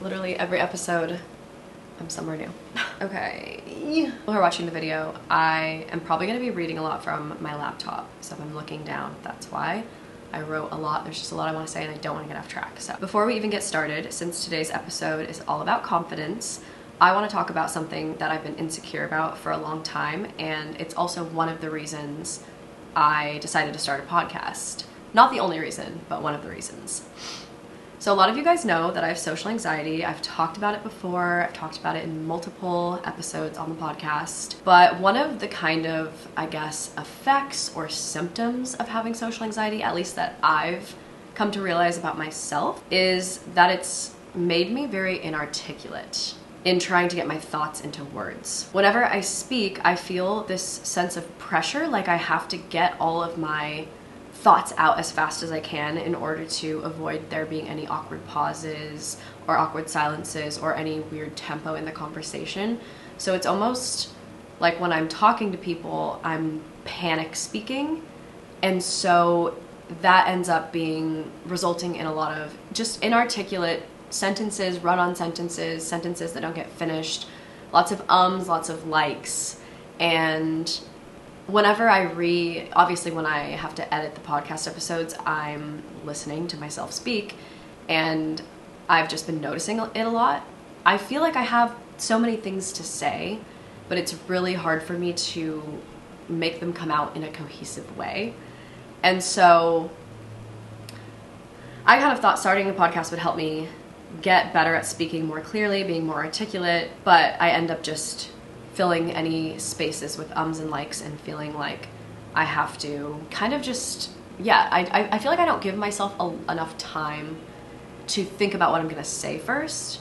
Literally every episode, I'm somewhere new. Okay. While we're watching the video, I am probably going to be reading a lot from my laptop. So if I'm looking down, that's why. I wrote a lot. There's just a lot I want to say and I don't want to get off track. So before we even get started, since today's episode is all about confidence, I want to talk about something that I've been insecure about for a long time, and it's also one of the reasons I decided to start a podcast. Not the only reason, but one of the reasons. So a lot of you guys know that I have social anxiety. I've talked about it before. I've talked about it in multiple episodes on the podcast. But one of the kind of, I guess, effects or symptoms of having social anxiety, at least that I've come to realize about myself, is that it's made me very inarticulate in trying to get my thoughts into words. Whenever I speak, I feel this sense of pressure, like I have to get all of my thoughts out as fast as I can in order to avoid there being any awkward pauses or awkward silences or any weird tempo in the conversation. So it's almost like when I'm talking to people, I'm panic speaking. And so that ends up resulting in a lot of just inarticulate sentences, run-on sentences, sentences that don't get finished, lots of ums, lots of likes. And whenever obviously when I have to edit the podcast episodes, I'm listening to myself speak, and I've just been noticing it a lot. I feel like I have so many things to say, but it's really hard for me to make them come out in a cohesive way. And so I kind of thought starting a podcast would help me get better at speaking more clearly, being more articulate, but I end up just filling any spaces with ums and likes and feeling like I have to kind of just, I feel like I don't give myself enough time to think about what I'm gonna say first,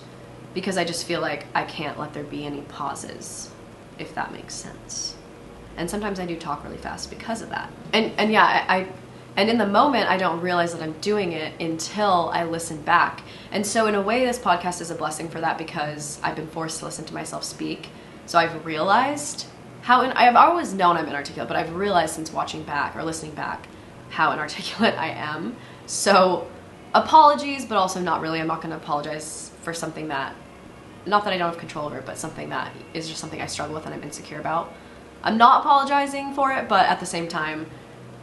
because I just feel like I can't let there be any pauses, if that makes sense. And sometimes I do talk really fast because of that. And in the moment, I don't realize that I'm doing it until I listen back. And so in a way, this podcast is a blessing for that, because I've been forced to listen to myself speak. So I've realized I've always known I'm inarticulate, but I've realized since watching back or listening back how inarticulate I am. So apologies, but also not really. I'm not going to apologize for something that, not that I don't have control over, but something that is just something I struggle with and I'm insecure about. I'm not apologizing for it, but at the same time,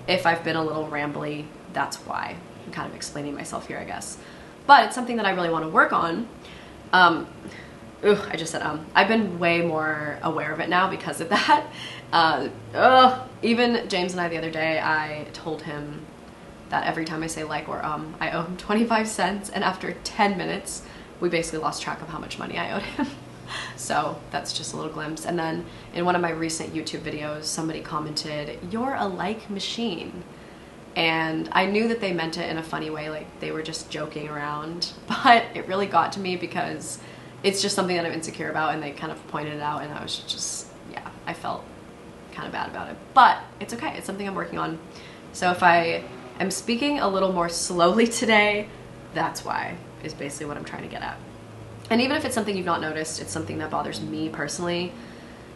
if I've been a little rambly, that's why. I'm kind of explaining myself here, I guess. But it's something that I really want to work on. I just said I've been way more aware of it now because of that. Even James and I the other day, I told him that every time I say like or I owe him 25 cents, and after 10 minutes, we basically lost track of how much money I owed him. So that's just a little glimpse. And then in one of my recent YouTube videos, somebody commented, "You're a like machine." And I knew that they meant it in a funny way, like they were just joking around, but it really got to me because it's just something that I'm insecure about, and they kind of pointed it out, and I was just, I felt kind of bad about it. But it's okay, it's something I'm working on. So if I am speaking a little more slowly today, that's why, is basically what I'm trying to get at. And even if it's something you've not noticed, it's something that bothers me personally,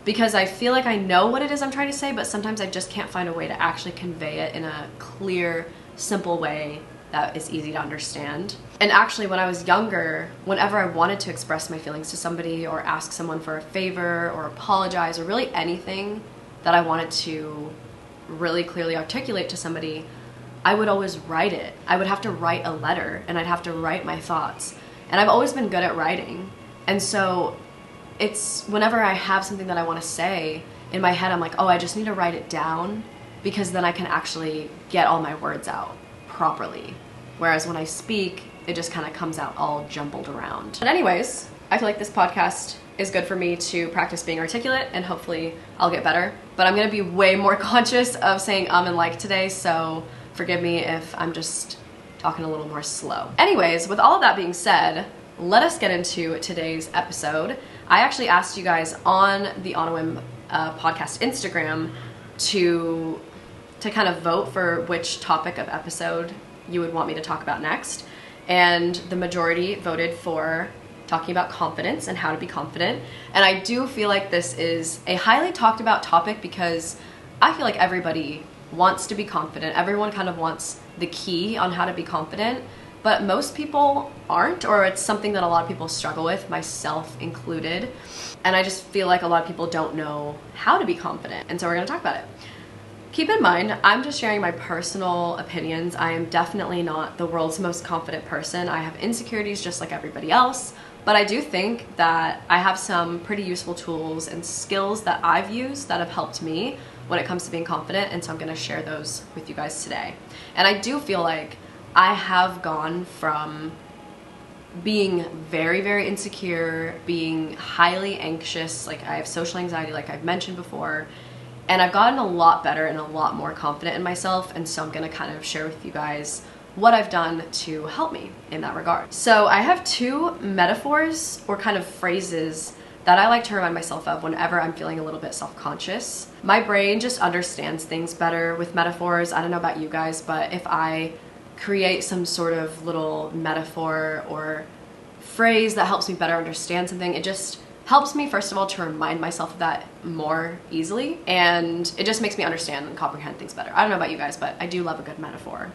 because I feel like I know what it is I'm trying to say, but sometimes I just can't find a way to actually convey it in a clear, simple way that is easy to understand. And actually, when I was younger, whenever I wanted to express my feelings to somebody or ask someone for a favor or apologize or really anything that I wanted to really clearly articulate to somebody, I would always write it. I would have to write a letter, and I'd have to write my thoughts. And I've always been good at writing. And so it's whenever I have something that I want to say, in my head I'm like, oh, I just need to write it down, because then I can actually get all my words out properly. Whereas when I speak, it just kind of comes out all jumbled around. But anyways, I feel like this podcast is good for me to practice being articulate, and hopefully I'll get better. But I'm gonna be way more conscious of saying and like today, so forgive me if I'm just talking a little more slow. Anyways, with all of that being said, let us get into today's episode. I actually asked you guys on the On a Whim podcast Instagram to kind of vote for which topic of episode you would want me to talk about next. And the majority voted for talking about confidence and how to be confident. And I do feel like this is a highly talked about topic, because I feel like everybody wants to be confident. Everyone kind of wants the key on how to be confident. but most people aren't, or it's something that a lot of people struggle with, myself included. And I just feel like a lot of people don't know how to be confident. And so we're gonna talk about it. Keep in mind, I'm just sharing my personal opinions. I am definitely not the world's most confident person. I have insecurities just like everybody else, but I do think that I have some pretty useful tools and skills that I've used that have helped me when it comes to being confident, and so I'm gonna share those with you guys today. And I do feel like I have gone from being very, very insecure, being highly anxious, like I have social anxiety like I've mentioned before, and I've gotten a lot better and a lot more confident in myself, and so I'm gonna kind of share with you guys what I've done to help me in that regard. So I have two metaphors or kind of phrases that I like to remind myself of whenever I'm feeling a little bit self-conscious. My brain just understands things better with metaphors. I don't know about you guys, but if I create some sort of little metaphor or phrase that helps me better understand something, it just helps me, first of all, to remind myself of that more easily, and it just makes me understand and comprehend things better. I don't know about you guys, but I do love a good metaphor.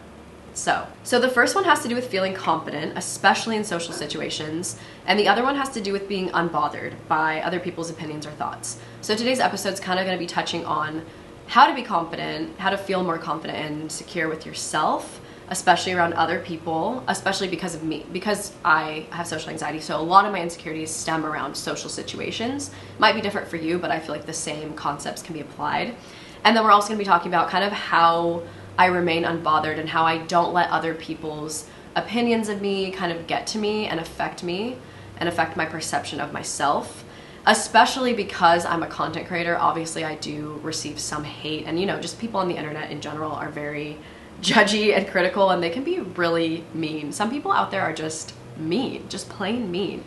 So the first one has to do with feeling confident, especially in social situations, and the other one has to do with being unbothered by other people's opinions or thoughts. So today's episode is kind of going to be touching on how to be confident, how to feel more confident and secure with yourself, especially around other people, especially because of me, because I have social anxiety. So a lot of my insecurities stem around social situations. Might be different for you, but I feel like the same concepts can be applied. And then we're also gonna be talking about kind of how I remain unbothered and how I don't let other people's opinions of me kind of get to me and affect my perception of myself. Especially because I'm a content creator, obviously I do receive some hate, and just people on the internet in general are very judgy and critical, and they can be really mean. Some people out there are just mean, just plain mean.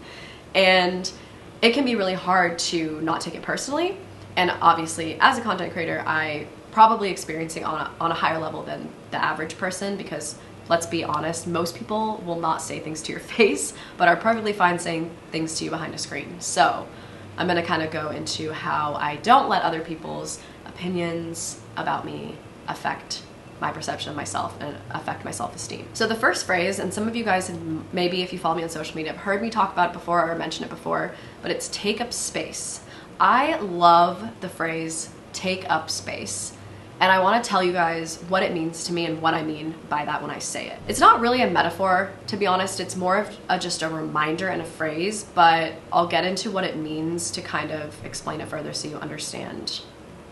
And it can be really hard to not take it personally. And obviously, as a content creator, I probably experiencing on a higher level than the average person, because let's be honest, most people will not say things to your face, but are perfectly fine saying things to you behind a screen. So I'm gonna kind of go into how I don't let other people's opinions about me affect my perception of myself and affect my self-esteem. So the first phrase, and some of you guys, maybe if you follow me on social media, have heard me talk about it before or mention it before, but it's take up space. I love the phrase take up space, and I want to tell you guys what it means to me and what I mean by that when I say it. It's not really a metaphor, to be honest. It's more of just a reminder and a phrase, but I'll get into what it means to kind of explain it further so you understand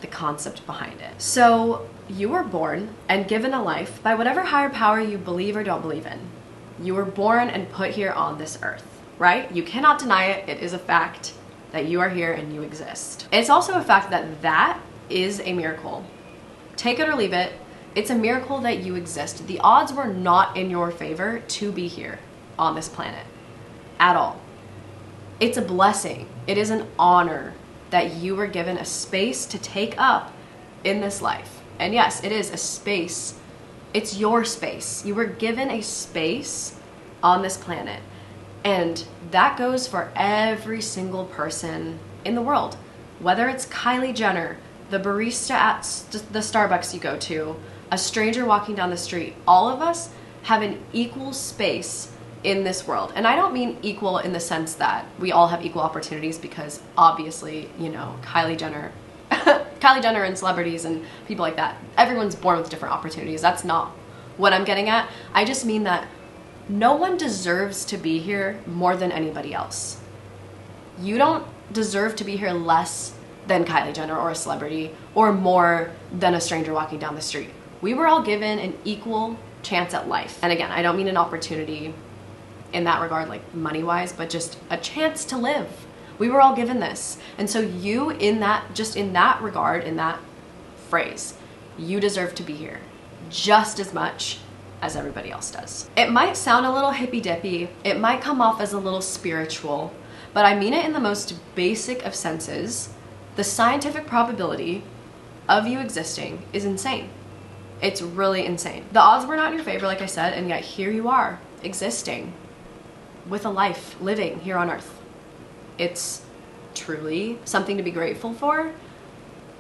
the concept behind it. So you were born and given a life by whatever higher power you believe or don't believe in. You were born and put here on this earth, right? You cannot deny it. It is a fact that you are here and you exist. It's also a fact that that is a miracle. Take it or leave it. It's a miracle that you exist. The odds were not in your favor to be here on this planet at all. It's a blessing. It is an honor that you were given a space to take up in this life. And yes, it is a space. It's your space. You were given a space on this planet. And that goes for every single person in the world. Whether it's Kylie Jenner, the barista at the Starbucks you go to, a stranger walking down the street, all of us have an equal space in this world. And I don't mean equal in the sense that we all have equal opportunities, because obviously, Kylie Jenner and celebrities and people like that, everyone's born with different opportunities. That's not what I'm getting at. I just mean that no one deserves to be here more than anybody else. You don't deserve to be here less than Kylie Jenner or a celebrity, or more than a stranger walking down the street. We were all given an equal chance at life. And again, I don't mean an opportunity in that regard, like money-wise, but just a chance to live. We were all given this. And so you, in that regard, in that phrase, you deserve to be here just as much as everybody else does. It might sound a little hippy-dippy, it might come off as a little spiritual, but I mean it in the most basic of senses. The scientific probability of you existing is insane. It's really insane. The odds were not in your favor, like I said, and yet here you are, existing with a life, living here on Earth. It's truly something to be grateful for.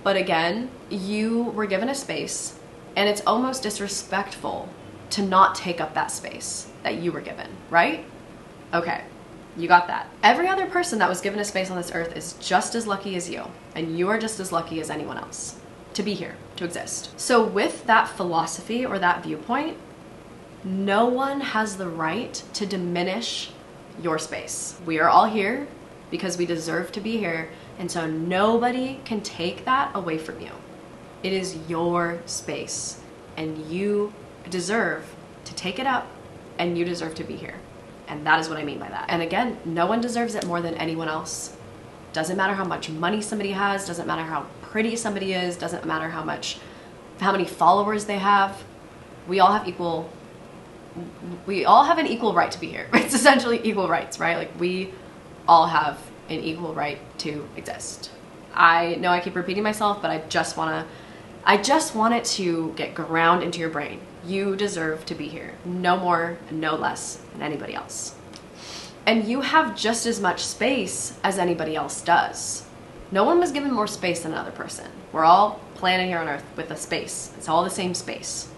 But again, you were given a space, and it's almost disrespectful to not take up that space. that you were given, right? Okay, you got that. Every other person that was given a space on this earth is just as lucky as you, and you are just as lucky as anyone else to be here, to exist. So with that philosophy or that viewpoint, no one has the right to diminish your space. We are all here because we deserve to be here, and so nobody can take that away from you. It is your space, and you deserve to take it up, and you deserve to be here. And that is what I mean by that. And again, no one deserves it more than anyone else. Doesn't matter how much money somebody has, doesn't matter how pretty somebody is, doesn't matter how many followers they have. We all have an equal right to be here. It's essentially equal rights, right? Like, we all have an equal right to exist. I know I keep repeating myself, but I just want it to get ground into your brain. You deserve to be here. No more, no less than anybody else. And you have just as much space as anybody else does. No one was given more space than another person. We're all planet here on Earth with a space. It's all the same space.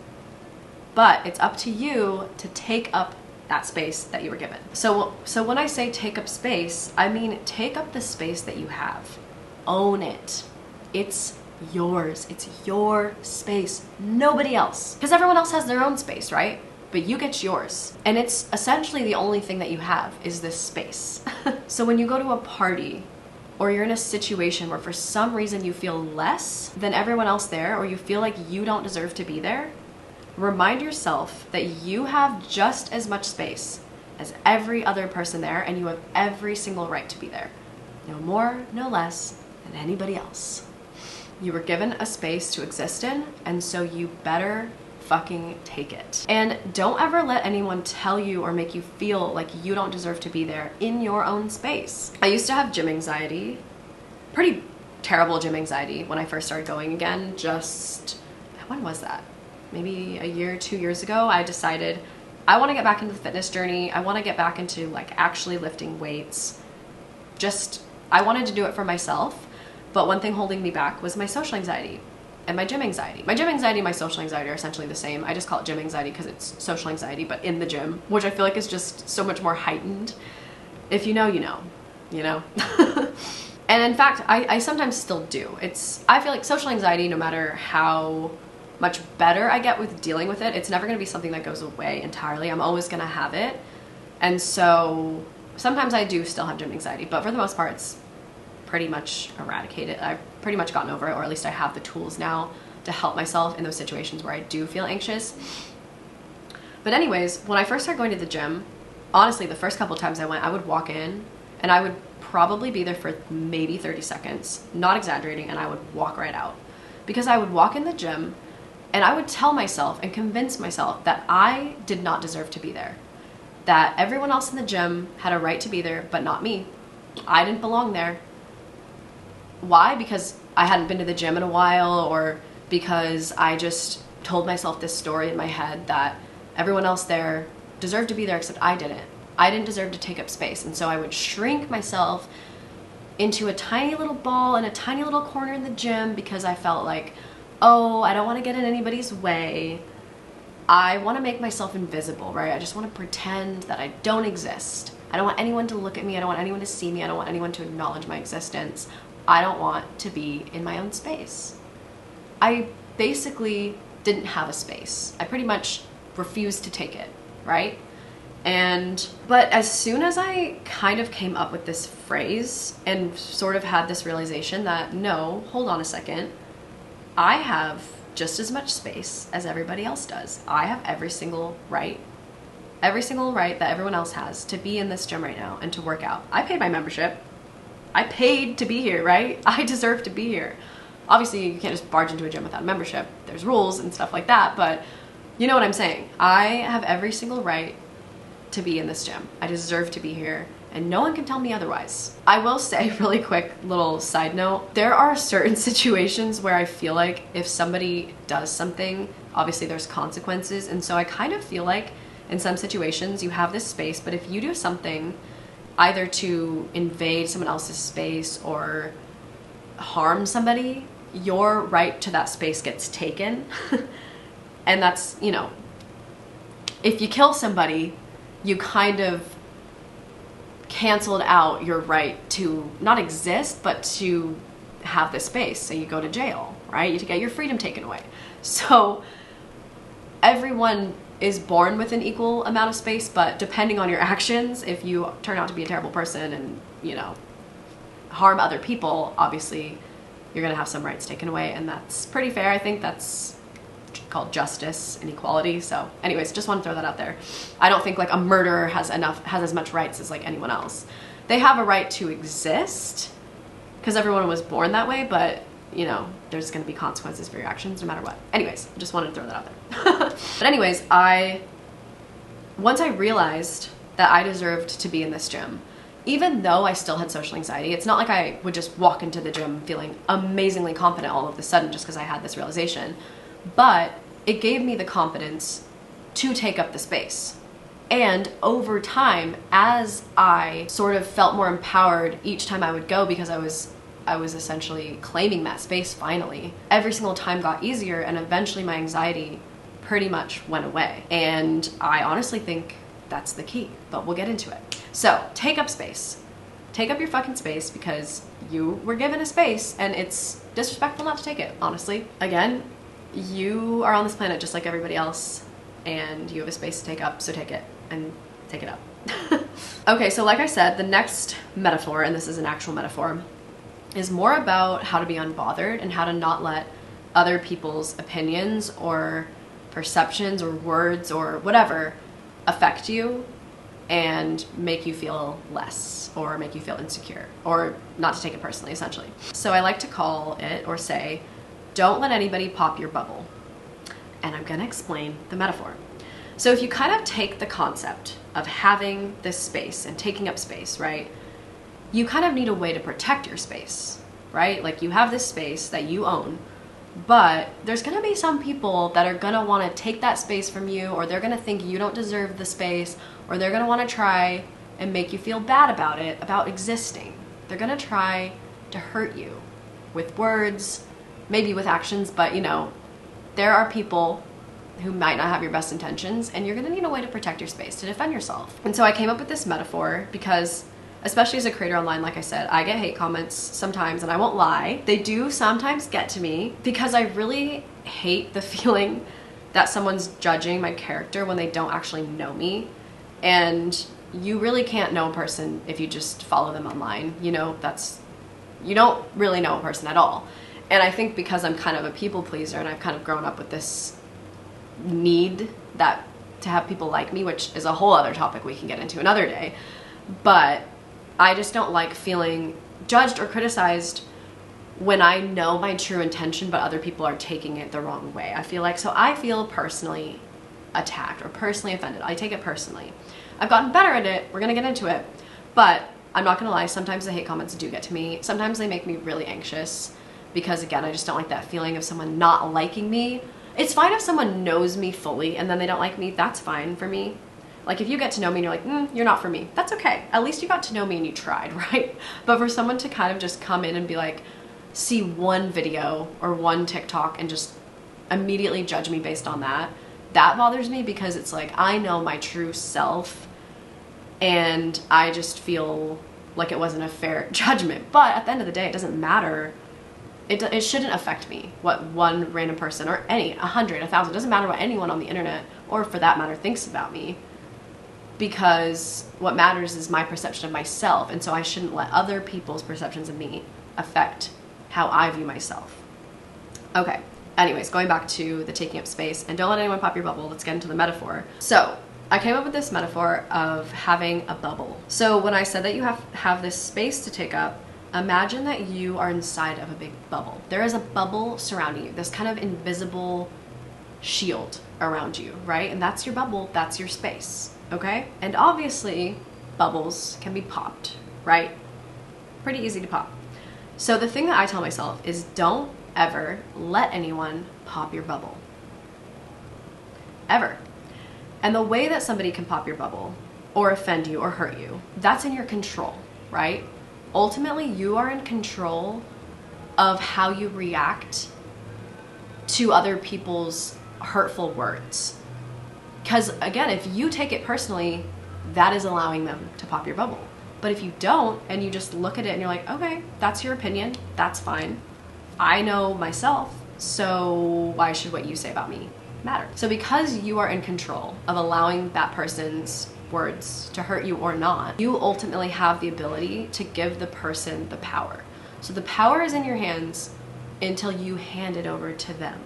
But it's up to you to take up that space that you were given. So when I say take up space, I mean take up the space that you have. Own it. It's yours. It's your space. Nobody else. Because everyone else has their own space, right? But you get yours. And it's essentially the only thing that you have is this space. So when you go to a party, or you're in a situation where for some reason you feel less than everyone else there, or you feel like you don't deserve to be there, remind yourself that you have just as much space as every other person there, and you have every single right to be there. No more, no less than anybody else. You were given a space to exist in, and so you better fucking take it. And don't ever let anyone tell you or make you feel like you don't deserve to be there in your own space. I used to have gym anxiety, pretty terrible gym anxiety when I first started going again. When was that? Maybe a year, 2 years ago. I decided I want to get back into the fitness journey. I want to get back into like actually lifting weights. I wanted to do it for myself, but one thing holding me back was my social anxiety and my gym anxiety. My gym anxiety and my social anxiety are essentially the same. I just call it gym anxiety because it's social anxiety, but in the gym, which I feel like is just so much more heightened. If you know, you know, you know? And in fact, I sometimes still do. I feel like social anxiety, no matter how much better I get with dealing with it, it's never gonna be something that goes away entirely. I'm always gonna have it. And so sometimes I do still have gym anxiety, but for the most part, it's pretty much eradicated. I've pretty much gotten over it, or at least I have the tools now to help myself in those situations where I do feel anxious. But anyways, when I first started going to the gym, honestly, the first couple times I went, I would walk in and I would probably be there for maybe 30 seconds, not exaggerating, and I would walk right out. Because I would walk in the gym and I would tell myself and convince myself that I did not deserve to be there. That everyone else in the gym had a right to be there, but not me. I didn't belong there. Why? Because I hadn't been to the gym in a while, or because I just told myself this story in my head that everyone else there deserved to be there except I didn't. I didn't deserve to take up space. And so I would shrink myself into a tiny little ball in a tiny little corner in the gym because I felt like, oh, I don't want to get in anybody's way. I want to make myself invisible, right? I just want to pretend that I don't exist. I don't want anyone to look at me. I don't want anyone to see me. I don't want anyone to acknowledge my existence. I don't want to be in my own space. I basically didn't have a space. I pretty much refused to take it, right? But as soon as I kind of came up with this phrase and sort of had this realization that, no, hold on a second, I have just as much space as everybody else does. I have every single right that everyone else has to be in this gym right now and to work out. I paid my membership. I paid to be here, right? I deserve to be here. Obviously, you can't just barge into a gym without a membership. There's rules and stuff like that, but you know what I'm saying. I have every single right to be in this gym. I deserve to be here, and no one can tell me otherwise. I will say, really quick little side note, there are certain situations where I feel like if somebody does something, obviously there's consequences, and so I kind of feel like in some situations you have this space, but if you do something either to invade someone else's space or harm somebody, your right to that space gets taken. And that's, you know, if you kill somebody, you kind of canceled out your right to not exist, but to have this space. So you go to jail, right? You get your freedom taken away. So everyone is born with an equal amount of space, but depending on your actions, if you turn out to be a terrible person and, you know, harm other people, obviously you're gonna have some rights taken away, and that's pretty fair. I think that's called justice and equality. So anyways, just want to throw that out there. I don't think like a murderer has as much rights as like anyone else. They have a right to exist because everyone was born that way, but you know, there's going to be consequences for your actions no matter what. Anyways, just wanted to throw that out there. But anyways, once I realized that I deserved to be in this gym, even though I still had social anxiety, it's not like I would just walk into the gym feeling amazingly confident all of a sudden just because I had this realization, but it gave me the confidence to take up the space. And over time, as I sort of felt more empowered each time I would go, because I was essentially claiming that space finally, every single time got easier, and eventually my anxiety pretty much went away. And I honestly think that's the key, but we'll get into it. So take up space. Take up your fucking space, because you were given a space and it's disrespectful not to take it, honestly. Again, you are on this planet just like everybody else, and you have a space to take up, so take it and take it up. Okay, so like I said, the next metaphor, and this is an actual metaphor, is more about how to be unbothered and how to not let other people's opinions or perceptions or words or whatever affect you and make you feel less or make you feel insecure, or not to take it personally, essentially. So I like to call it, or say, don't let anybody pop your bubble. And I'm gonna explain the metaphor. So if you kind of take the concept of having this space and taking up space, right? You kind of need a way to protect your space, right? Like you have this space that you own, but there's gonna be some people that are gonna wanna take that space from you, or they're gonna think you don't deserve the space, or they're gonna wanna try and make you feel bad about it, about existing. They're gonna try to hurt you with words, maybe with actions, but you know, there are people who might not have your best intentions, and you're gonna need a way to protect your space, to defend yourself. And so I came up with this metaphor because, especially as a creator online, like I said, I get hate comments sometimes, and I won't lie, they do sometimes get to me, because I really hate the feeling that someone's judging my character when they don't actually know me. And you really can't know a person if you just follow them online. You know, you don't really know a person at all. And I think because I'm kind of a people pleaser, and I've kind of grown up with this need to have people like me, which is a whole other topic we can get into another day, but I just don't like feeling judged or criticized when I know my true intention, but other people are taking it the wrong way. I feel personally attacked or personally offended. I take it personally. I've gotten better at it. We're gonna get into it, but I'm not gonna lie, sometimes the hate comments do get to me. Sometimes they make me really anxious, because again, I just don't like that feeling of someone not liking me. It's fine if someone knows me fully and then they don't like me. That's fine for me. Like if you get to know me and you're like, you're not for me, that's okay. At least you got to know me and you tried, right? But for someone to kind of just come in and be like, see one video or one TikTok and just immediately judge me based on that, that bothers me, because it's like, I know my true self and I just feel like it wasn't a fair judgment. But at the end of the day, it doesn't matter. It shouldn't affect me what one random person, or 100, 1,000, doesn't matter what anyone on the internet, or for that matter, thinks about me, because what matters is my perception of myself, and so I shouldn't let other people's perceptions of me affect how I view myself. Okay, anyways, going back to the taking up space, and don't let anyone pop your bubble, let's get into the metaphor. So I came up with this metaphor of having a bubble. So when I said that you have this space to take up, imagine that you are inside of a big bubble. There is a bubble surrounding you, this kind of invisible shield around you, right? And that's your bubble, that's your space, okay? And obviously, bubbles can be popped, right? Pretty easy to pop. So the thing that I tell myself is, don't ever let anyone pop your bubble. Ever. And the way that somebody can pop your bubble, or offend you, or hurt you, that's in your control, right? Ultimately, you are in control of how you react to other people's hurtful words. Because again, if you take it personally, that is allowing them to pop your bubble. But if you don't, and you just look at it and you're like, okay, that's your opinion, that's fine. I know myself, so why should what you say about me matter? So because you are in control of allowing that person's words to hurt you or not, you ultimately have the ability to give the person the power. So the power is in your hands until you hand it over to them.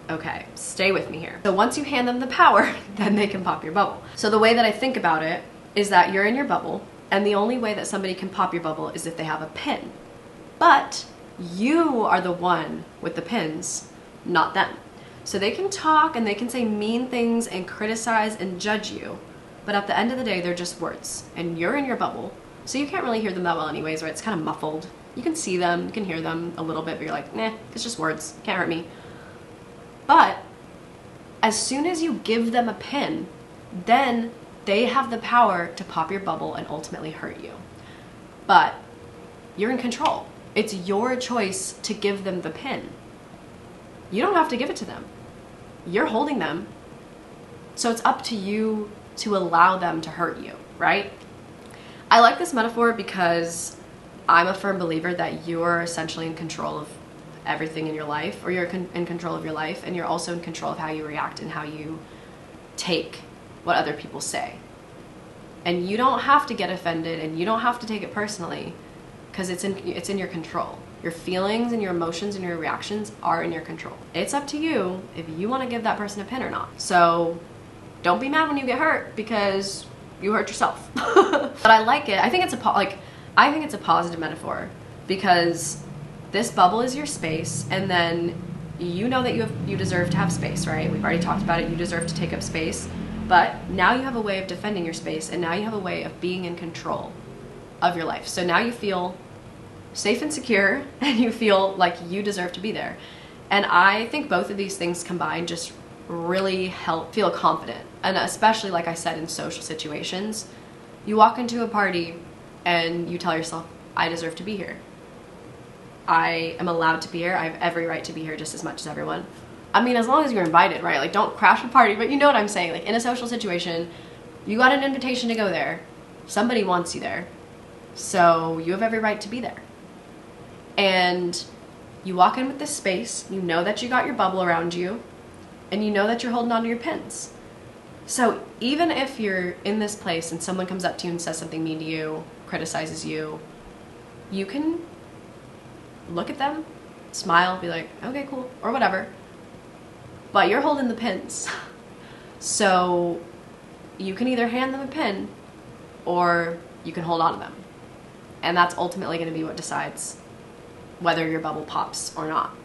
Okay, stay with me here. So once you hand them the power, then they can pop your bubble. So the way that I think about it is that you're in your bubble, and the only way that somebody can pop your bubble is if they have a pin. But you are the one with the pins, not them. So they can talk and they can say mean things and criticize and judge you, but at the end of the day, they're just words, and you're in your bubble. So you can't really hear them that well anyways, right? It's kind of muffled. You can see them, you can hear them a little bit, but you're like, nah, it's just words, can't hurt me. But as soon as you give them a pin, then they have the power to pop your bubble and ultimately hurt you. But you're in control. It's your choice to give them the pin. You don't have to give it to them. You're holding them. So it's up to you to allow them to hurt you, right? I like this metaphor because I'm a firm believer that you're essentially in control of everything in your life, or you're in control of your life, and you're also in control of how you react and how you take what other people say. And you don't have to get offended, and you don't have to take it personally, because it's in your control. Your feelings and your emotions and your reactions are in your control. It's up to you if you want to give that person a pin or not. So don't be mad when you get hurt because you hurt yourself. But I like it. I think it's a positive metaphor, because this bubble is your space, and then you know that you deserve to have space, right? We've already talked about it. You deserve to take up space. But now you have a way of defending your space, and now you have a way of being in control of your life. So now you feel safe and secure, and you feel like you deserve to be there. And I think both of these things combined just really help feel confident. And especially, like I said, in social situations, you walk into a party and you tell yourself, I deserve to be here. I am allowed to be here. I have every right to be here just as much as everyone. I mean, as long as you're invited, right? Like, don't crash the party, but you know what I'm saying. Like, in a social situation, you got an invitation to go there. Somebody wants you there. So you have every right to be there. And you walk in with this space, you know that you got your bubble around you, and you know that you're holding on to your pins. So even if you're in this place and someone comes up to you and says something mean to you, criticizes you, you can look at them, smile, be like, okay, cool, or whatever. But you're holding the pins. So you can either hand them a pin or you can hold on to them. And that's ultimately going to be what decides whether your bubble pops or not,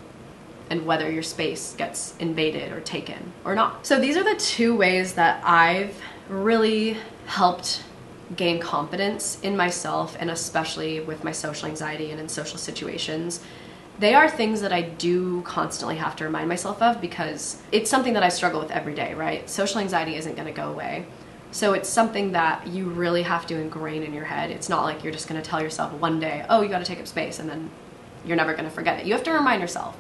and whether your space gets invaded or taken or not. So these are the two ways that I've really helped gain confidence in myself, and especially with my social anxiety and in social situations. They are things that I do constantly have to remind myself of, because it's something that I struggle with every day, right? Social anxiety isn't going to go away. So it's something that you really have to ingrain in your head. It's not like you're just going to tell yourself one day, oh, you got to take up space, and then you're never going to forget it. You have to remind yourself.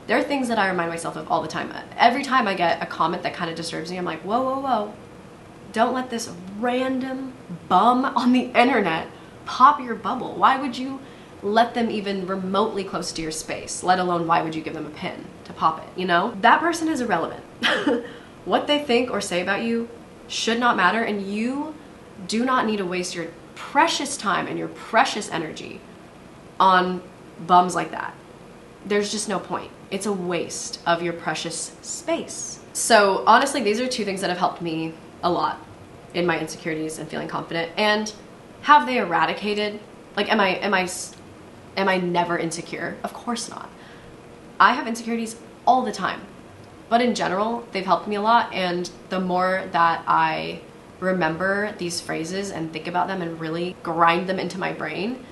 There are things that I remind myself of all the time. Every time I get a comment that kind of disturbs me, I'm like, whoa, whoa, whoa. Don't let this random bum on the internet pop your bubble. Why would you let them even remotely close to your space? Let alone, why would you give them a pin to pop it, you know? That person is irrelevant. What they think or say about you should not matter, and you do not need to waste your precious time and your precious energy on bums like that. There's just no point. It's a waste of your precious space. So honestly, these are two things that have helped me a lot in my insecurities and feeling confident. And have they eradicated? Like, am I never insecure? Of course not. I have insecurities all the time. But in general, they've helped me a lot, and the more that I remember these phrases and think about them and really grind them into my brain,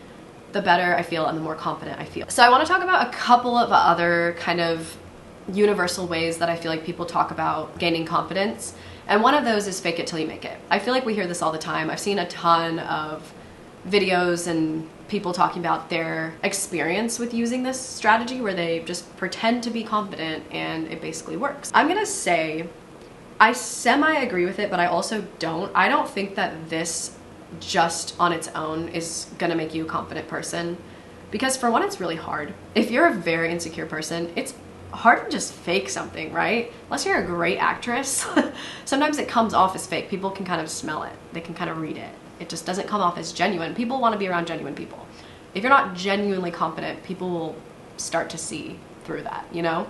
the better I feel and the more confident I feel. So I want to talk about a couple of other kind of universal ways that I feel like people talk about gaining confidence. And one of those is fake it till you make it. I feel like we hear this all the time. I've seen a ton of videos and people talking about their experience with using this strategy where they just pretend to be confident and it basically works. I'm gonna say I semi-agree with it, but I also don't. I don't think that this just on its own is gonna make you a confident person. Because for one, it's really hard. If you're a very insecure person, it's hard to just fake something, right? Unless you're a great actress. Sometimes it comes off as fake. People can kind of smell it. They can kind of read it. It just doesn't come off as genuine. People want to be around genuine people. If you're not genuinely confident, people will start to see through that, you know?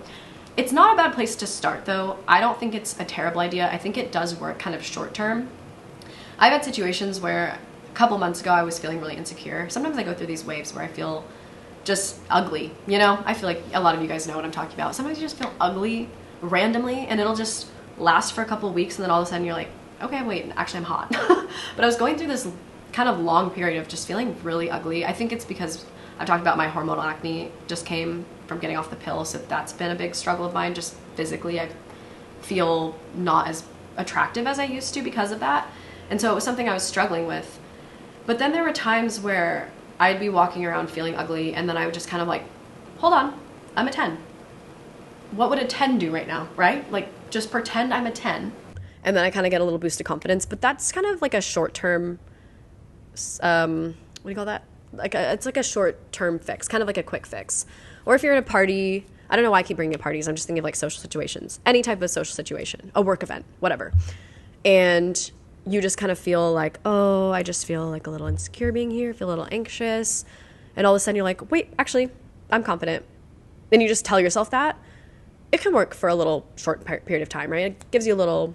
It's not a bad place to start though. I don't think it's a terrible idea. I think it does work kind of short term. I've had situations where a couple months ago I was feeling really insecure. Sometimes I go through these waves where I feel just ugly, you know? I feel like a lot of you guys know what I'm talking about. Sometimes you just feel ugly randomly and it'll just last for a couple of weeks and then all of a sudden you're like, okay, wait, actually I'm hot. But I was going through this kind of long period of just feeling really ugly. I think it's because I've talked about my hormonal acne just came from getting off the pill, so that's been a big struggle of mine. Just physically, I feel not as attractive as I used to because of that. And so it was something I was struggling with. But then there were times where I'd be walking around feeling ugly and then I would just kind of like, hold on, I'm a 10. What would a 10 do right now, right? Like just pretend I'm a 10. And then I kind of get a little boost of confidence, but that's kind of like a short-term, what do you call that? It's like a short-term fix, kind of like a quick fix. Or if you're at a party, I don't know why I keep bringing up parties, I'm just thinking of like social situations, any type of social situation, a work event, whatever. And you just kind of feel like, oh, I just feel like a little insecure being here, feel a little anxious. And all of a sudden you're like, wait, actually, I'm confident. Then you just tell yourself that. It can work for a little short period of time, right? It gives you a little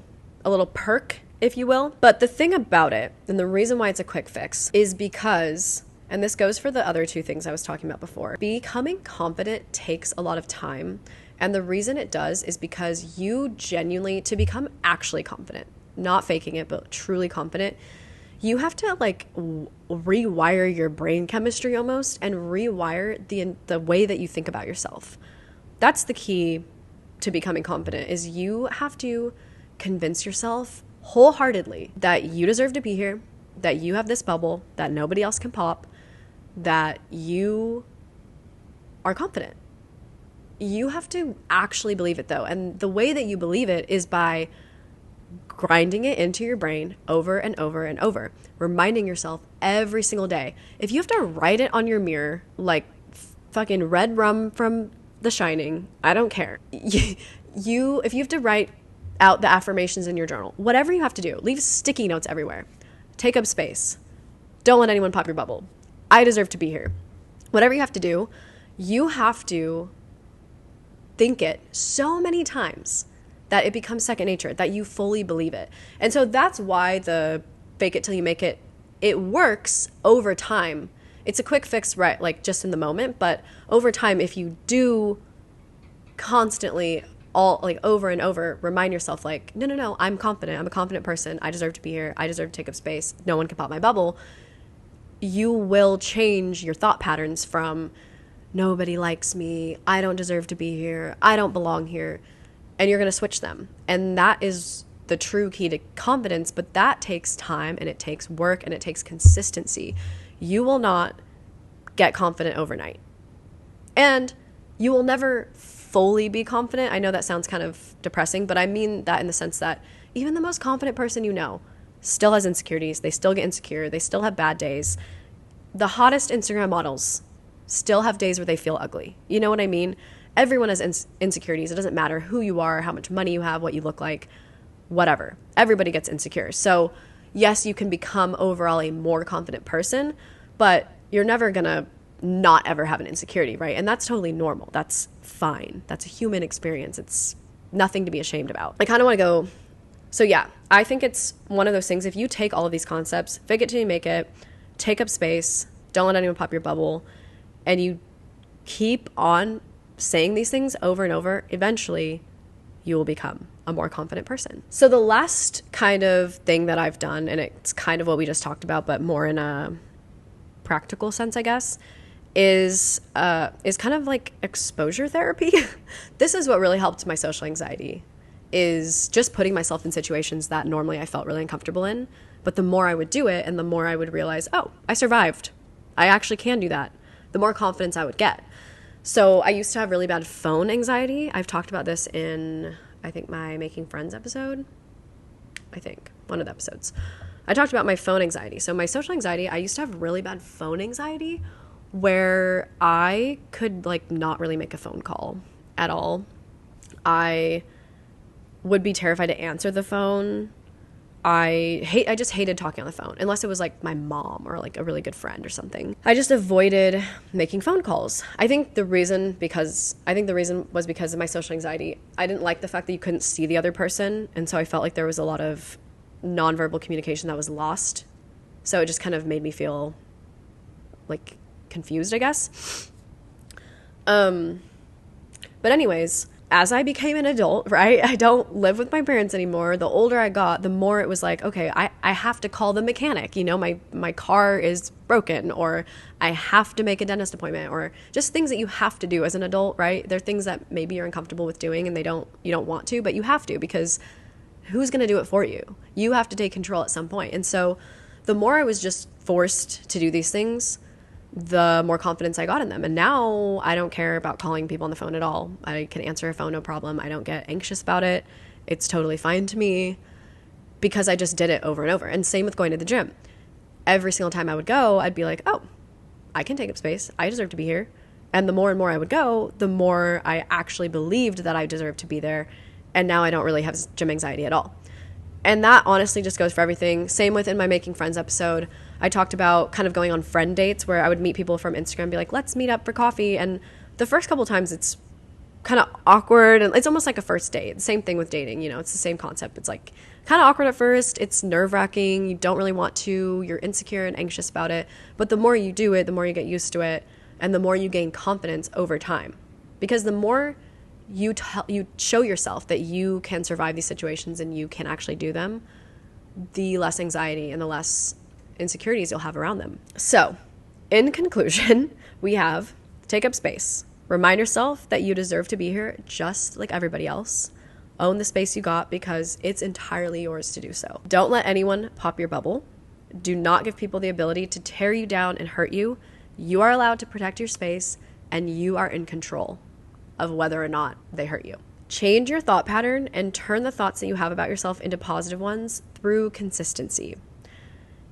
perk, if you will. But the thing about it, and the reason why it's a quick fix, is because, and this goes for the other two things I was talking about before, becoming confident takes a lot of time. And the reason it does is because you genuinely, to become actually confident, not faking it, but truly confident, you have to like rewire your brain chemistry almost and rewire the way that you think about yourself. That's the key to becoming confident, is you have to convince yourself wholeheartedly that you deserve to be here, that you have this bubble that nobody else can pop, that you are confident. You have to actually believe it though. And the way that you believe it is by grinding it into your brain over and over and over, reminding yourself every single day. If you have to write it on your mirror like fucking red rum from The Shining, I don't care. If you have to write out the affirmations in your journal, whatever you have to do, leave sticky notes everywhere. Take up space. Don't let anyone pop your bubble. I deserve to be here. Whatever you have to do, you have to think it so many times that it becomes second nature, that you fully believe it. And so that's why the fake it till you make it, it works over time. It's a quick fix, right? Like just in the moment, but over time, if you do constantly all like over and over, remind yourself like, no, I'm confident. I'm a confident person. I deserve to be here. I deserve to take up space. No one can pop my bubble. You will change your thought patterns from nobody likes me. I don't deserve to be here. I don't belong here. And you're going to switch them. And that is the true key to confidence, but that takes time and it takes work and it takes consistency. You will not get confident overnight. And you will never fully be confident. I know that sounds kind of depressing, but I mean that in the sense that even the most confident person you know still has insecurities. They still get insecure. They still have bad days. The hottest Instagram models still have days where they feel ugly. You know what I mean? Everyone has insecurities. It doesn't matter who you are, how much money you have, what you look like, whatever. Everybody gets insecure. So yes, you can become overall a more confident person, but you're never going to not ever have an insecurity, right? And that's totally normal. That's fine. That's a human experience. It's nothing to be ashamed about. I kind of want to go, so yeah, I think it's one of those things. If you take all of these concepts, fake it till you make it, take up space, don't let anyone pop your bubble, and you keep on saying these things over and over, eventually you will become a more confident person. So the last kind of thing that I've done, and it's kind of what we just talked about, but more in a practical sense, I guess, is kind of like exposure therapy. This is what really helped my social anxiety, is just putting myself in situations that normally I felt really uncomfortable in. But the more I would do it and the more I would realize, oh, I survived. I actually can do that. The more confidence I would get. So I used to have really bad phone anxiety. I've talked about this in, I think, my Making Friends episode. I think, one of the episodes. I talked about my phone anxiety. So my social anxiety, I used to have really bad phone anxiety where I could like not really make a phone call at all. I would be terrified to answer the phone. I just hated talking on the phone unless it was like my mom or like a really good friend or something. I just avoided making phone calls. I think the reason was because of my social anxiety. I didn't like the fact that you couldn't see the other person, and so I felt like there was a lot of nonverbal communication that was lost. So it just kind of made me feel like confused, I guess. But anyways, as I became an adult, right, I don't live with my parents anymore. The older I got, the more it was like, okay, I have to call the mechanic. You know, my car is broken, or I have to make a dentist appointment, or just things that you have to do as an adult, right? They're things that maybe you're uncomfortable with doing and you don't want to, but you have to, because who's going to do it for you? You have to take control at some point. And so the more I was just forced to do these things, the more confidence I got in them. And now I don't care about calling people on the phone at all. I can answer a phone, no problem. I don't get anxious about it. It's totally fine to me because I just did it over and over. And same with going to the gym. Every single time I would go, I'd be like, oh, I can take up space. I deserve to be here. And the more and more I would go, the more I actually believed that I deserved to be there. And now I don't really have gym anxiety at all. And that honestly just goes for everything. Same with in my Making Friends episode. I talked about kind of going on friend dates where I would meet people from Instagram and be like, let's meet up for coffee. And the first couple times it's kind of awkward, and it's almost like a first date. Same thing with dating, you know, it's the same concept. It's like kind of awkward at first. It's nerve-wracking. You don't really want to. You're insecure and anxious about it. But the more you do it, the more you get used to it, and the more you gain confidence over time. Because the more you show yourself that you can survive these situations and you can actually do them, the less anxiety and the less insecurities you'll have around them. So, in conclusion, we have take up space. Remind yourself that you deserve to be here just like everybody else. Own the space you got because it's entirely yours to do so. Don't let anyone pop your bubble. Do not give people the ability to tear you down and hurt you. You are allowed to protect your space, and you are in control of whether or not they hurt you. Change your thought pattern and turn the thoughts that you have about yourself into positive ones through consistency.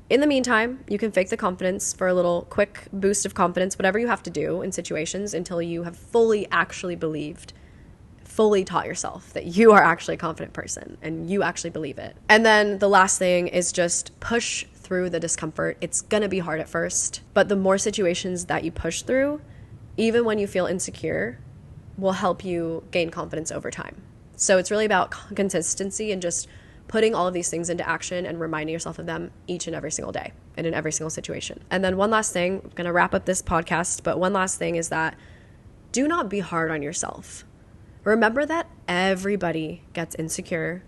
In the meantime, you can fake the confidence for a little quick boost of confidence, whatever you have to do in situations until you have fully actually believed, fully taught yourself that you are actually a confident person and you actually believe it. And then the last thing is just push through the discomfort. It's gonna be hard at first, but the more situations that you push through, even when you feel insecure, will help you gain confidence over time. So it's really about consistency and just putting all of these things into action and reminding yourself of them each and every single day and in every single situation. And then one last thing, I'm going to wrap up this podcast, but one last thing is that do not be hard on yourself. Remember that everybody gets insecure.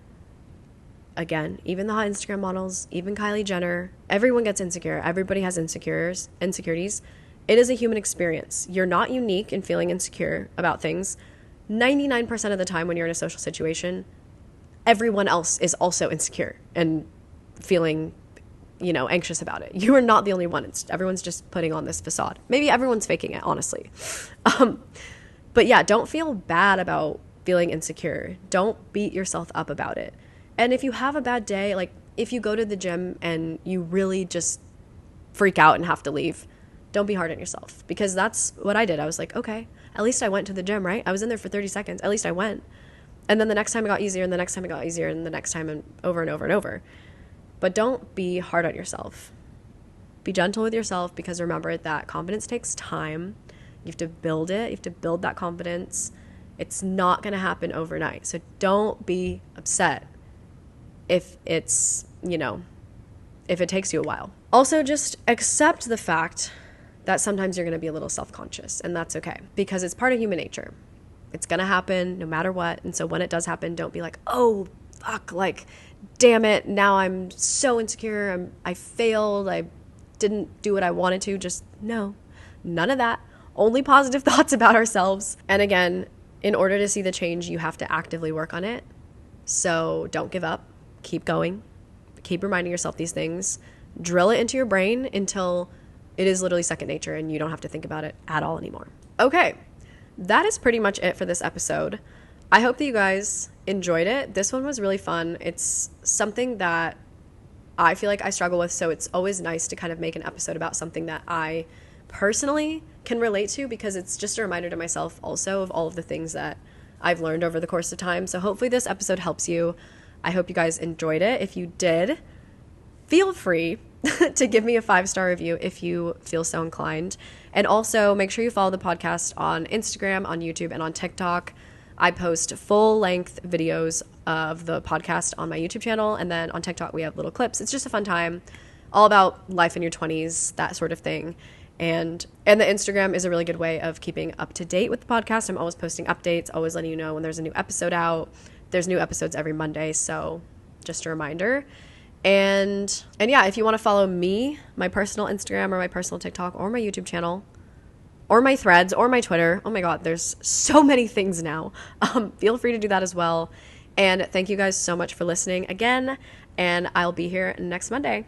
Again, even the hot Instagram models, even Kylie Jenner, everyone gets insecure. Everybody has insecurities. It is a human experience. You're not unique in feeling insecure about things. 99% of the time when you're in a social situation, everyone else is also insecure and feeling, anxious about it. You are not the only one. Everyone's just putting on this facade. Maybe everyone's faking it, honestly. But yeah, don't feel bad about feeling insecure. Don't beat yourself up about it. And if you have a bad day, like if you go to the gym and you really just freak out and have to leave, don't be hard on yourself, because that's what I did. I was like, okay, at least I went to the gym, right? I was in there for 30 seconds. At least I went. And then the next time it got easier, and the next time it got easier, and the next time, and over and over and over. But don't be hard on yourself. Be gentle with yourself, because remember that confidence takes time. You have to build it. You have to build that confidence. It's not going to happen overnight. So don't be upset if it's, if it takes you a while. Also, just accept the fact that sometimes you're going to be a little self-conscious, and that's okay, because it's part of human nature. It's going to happen no matter what. And so when it does happen, don't be like, oh, fuck, like, damn it, now I'm so insecure. I failed. I didn't do what I wanted to. Just no, none of that. Only positive thoughts about ourselves. And again, in order to see the change, you have to actively work on it. So don't give up. Keep going. Keep reminding yourself these things. Drill it into your brain until it is literally second nature and you don't have to think about it at all anymore. Okay. That is pretty much it for this episode. I hope that you guys enjoyed it. This one was really fun. It's something that I feel like I struggle with, so it's always nice to kind of make an episode about something that I personally can relate to, because it's just a reminder to myself also of all of the things that I've learned over the course of time. So hopefully this episode helps you. I hope you guys enjoyed it. If you did, feel free to give me a 5-star review if you feel so inclined. And also make sure you follow the podcast on Instagram, on YouTube, and on TikTok. I post full-length videos of the podcast on my YouTube channel, and then on TikTok we have little clips. It's just a fun time, all about life in your 20s, that sort of thing. And the Instagram is a really good way of keeping up to date with the podcast. I'm always posting updates, always letting you know when there's a new episode out. There's new episodes every Monday, so just a reminder. And yeah, if you want to follow me, my personal Instagram or my personal TikTok or my YouTube channel or my threads or my Twitter, oh my God, there's so many things now. Feel free to do that as well. And thank you guys so much for listening again, and I'll be here next Monday.